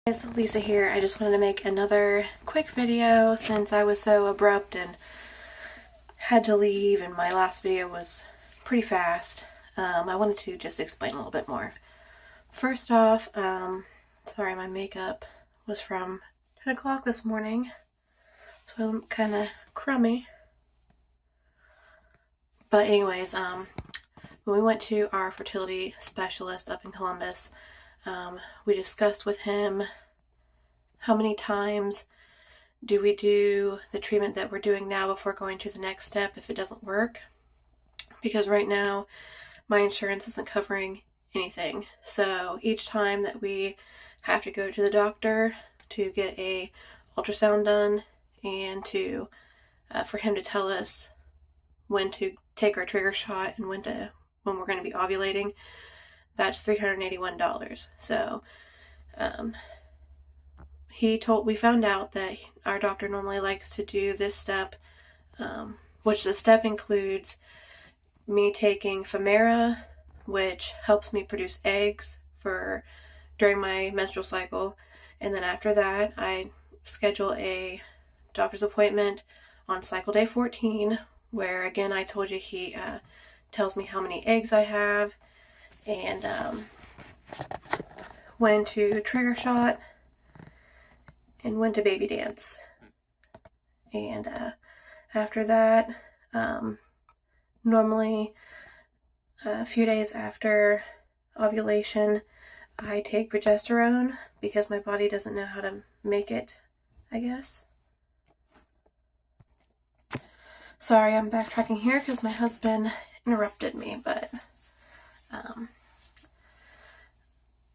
Guys, Lisa here. I just wanted to make another quick video since I was so abrupt and had to leave, and my last video was pretty fast. I wanted to just explain a little bit more. First off, sorry, my makeup was from 10 o'clock this morning, so I'm kind of crummy. But anyways, when we went to our fertility specialist up in Columbus, we discussed with him how many times do we do the treatment that we're doing now before going to the next step if it doesn't work. Because right now my insurance isn't covering anything. So each time that we have to go to the doctor to get a ultrasound done and to for him to tell us when to take our trigger shot and when we're going to be ovulating, that's $381. So we found out that our doctor normally likes to do this step, which the step includes me taking Femera, which helps me produce eggs during my menstrual cycle, and then after that I schedule a doctor's appointment on cycle day 14, where again I told you he tells me how many eggs I have and when to trigger shot and when to baby dance. And after that, normally a few days after ovulation, I take progesterone because my body doesn't know how to make it, I guess. Sorry, I'm backtracking here because my husband interrupted me, but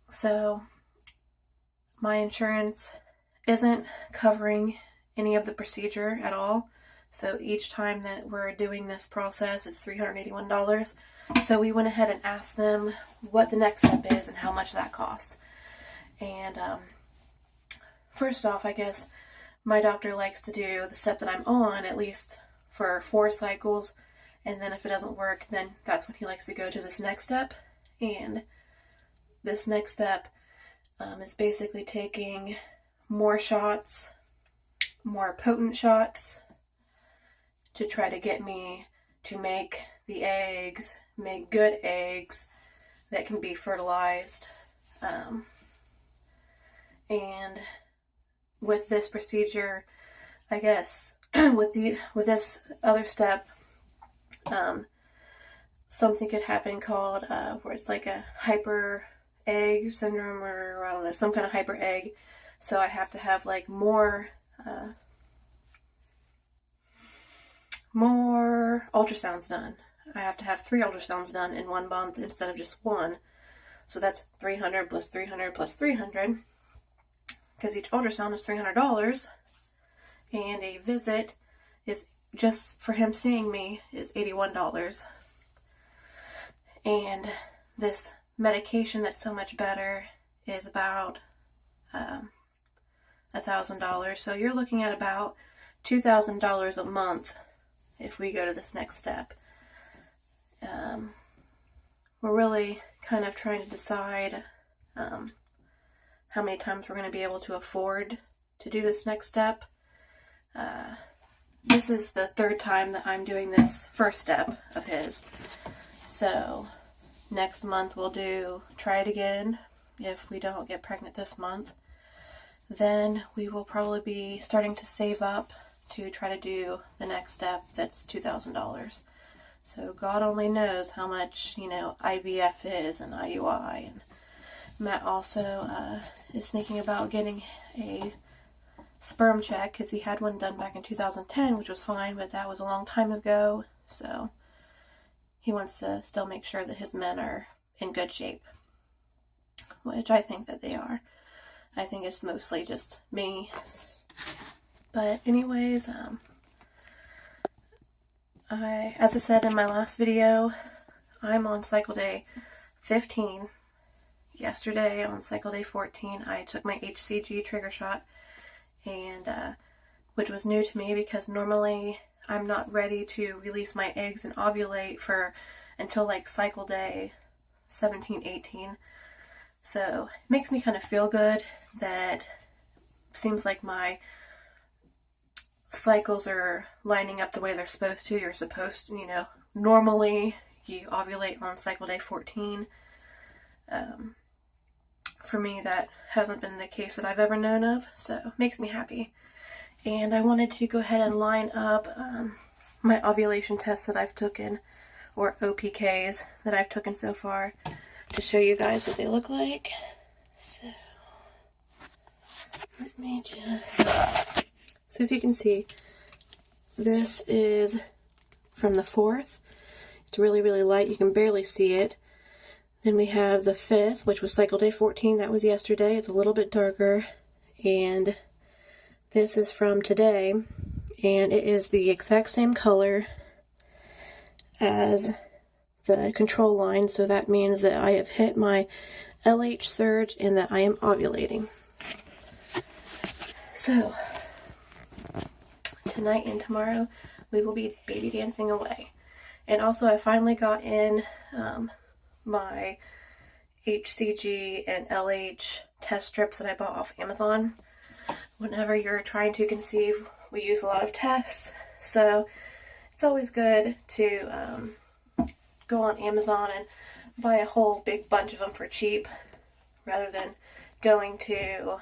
so my insurance isn't covering any of the procedure at all. So each time that we're doing this process, it's $381. So we went ahead and asked them what the next step is and how much that costs. And first off, I guess my doctor likes to do the step that I'm on at least for 4 cycles, and then if it doesn't work, then that's when he likes to go to this next step. And this next step is basically taking more shots, more potent shots, to try to get me to make the eggs, make good eggs that can be fertilized. And with this procedure, I guess, with this other step, something could happen called where it's like a hyper egg syndrome, or I don't know, some kind of hyper egg. So I have to have like more ultrasounds done. I have to have 3 ultrasounds done in 1 month instead of just 1. So that's 300 plus 300 plus 300, because each ultrasound is $300, and a visit is just for him seeing me is $81. And this medication that's so much better is about $1,000. So you're looking at about $2,000 a month if we go to this next step. We're really kind of trying to decide how many times we're going to be able to afford to do this next step. This is the 3rd time that I'm doing this first step of his. So next month we'll try it again. If we don't get pregnant this month, then we will probably be starting to save up to try to do the next step that's $2,000. So God only knows how much, IVF is and IUI. And Matt also is thinking about getting a sperm check because he had one done back in 2010, which was fine, but that was a long time ago. So he wants to still make sure that his men are in good shape, which I think that they are. I think it's mostly just me. But anyways, as I said in my last video, I'm on cycle day 15. Yesterday on cycle day 14, I took my HCG trigger shot, and which was new to me because normally I'm not ready to release my eggs and ovulate until like cycle day 17, 18. So it makes me kind of feel good that seems like my cycles are lining up the way they're supposed to. You're supposed to, normally you ovulate on cycle day 14. For me, that hasn't been the case that I've ever known of, so it makes me happy. And I wanted to go ahead and line up my ovulation tests that I've taken, or OPKs that I've taken so far, to show you guys what they look like. So, let me just... So if you can see, this is from the 4th. It's really, really light. You can barely see it. Then we have the 5th, which was cycle day 14. That was yesterday. It's a little bit darker. And this is from today. And it is the exact same color as the control line. So that means that I have hit my LH surge and that I am ovulating. So, tonight and tomorrow, we will be baby dancing away. And also, I finally got in my HCG and LH test strips that I bought off Amazon. Whenever you're trying to conceive, we use a lot of tests, so it's always good to go on Amazon and buy a whole big bunch of them for cheap, rather than going to,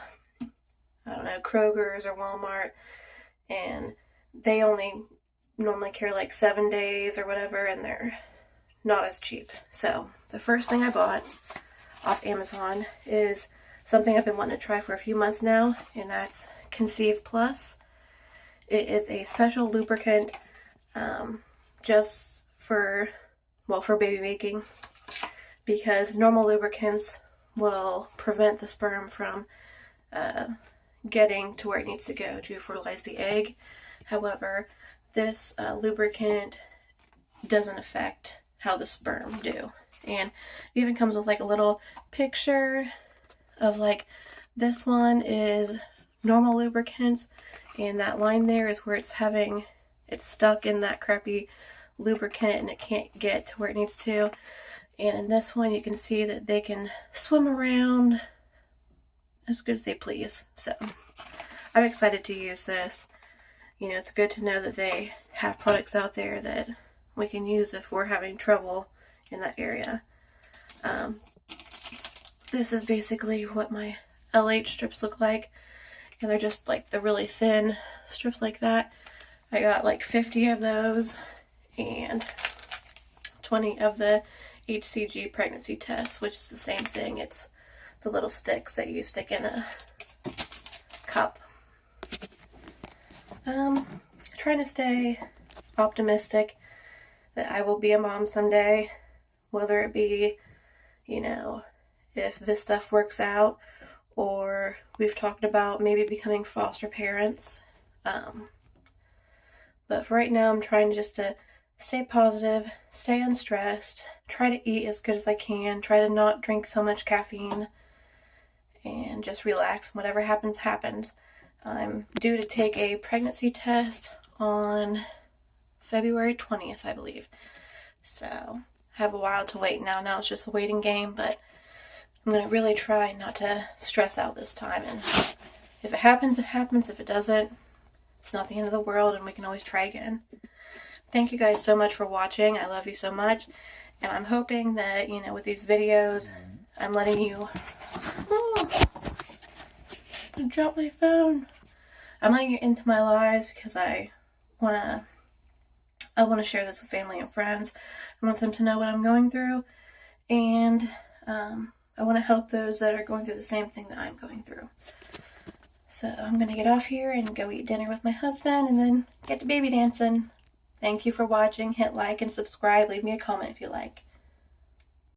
I don't know, Kroger's or Walmart, and they only normally carry like 7 days or whatever, and they're not as cheap. So the first thing I bought off Amazon is something I've been wanting to try for a few months now, and that's Conceive Plus. It is a special lubricant just for baby making, because normal lubricants will prevent the sperm from getting to where it needs to go to fertilize the egg. However, this lubricant doesn't affect how the sperm do. And it even comes with like a little picture of like, this one is normal lubricants, and that line there is where it's stuck in that crappy lubricant and it can't get to where it needs to. And in this one you can see that they can swim around as good as they please. So I'm excited to use this. It's good to know that they have products out there that we can use if we're having trouble in that area. This is basically what my LH strips look like, and they're just like the really thin strips like that. I got like 50 of those and 20 of the HCG pregnancy tests, which is the same thing. It's the little sticks that you stick in a cup. Trying to stay optimistic that I will be a mom someday, whether it be, if this stuff works out, or we've talked about maybe becoming foster parents. But for right now, I'm trying just to stay positive, stay unstressed, try to eat as good as I can, try to not drink so much caffeine, and just relax. Whatever happens, happens. I'm due to take a pregnancy test on February 20th, I believe. So, I have a while to wait now. Now it's just a waiting game, but I'm going to really try not to stress out this time. And if it happens, it happens. If it doesn't, it's not the end of the world, and we can always try again. Thank you guys so much for watching. I love you so much. And I'm hoping that, with these videos, I'm letting you... Oh, I dropped my phone. I'm letting you into my lives because I want to share this with family and friends. I want them to know what I'm going through. And I want to help those that are going through the same thing that I'm going through. So I'm going to get off here and go eat dinner with my husband and then get to baby dancing. Thank you for watching. Hit like and subscribe. Leave me a comment if you like.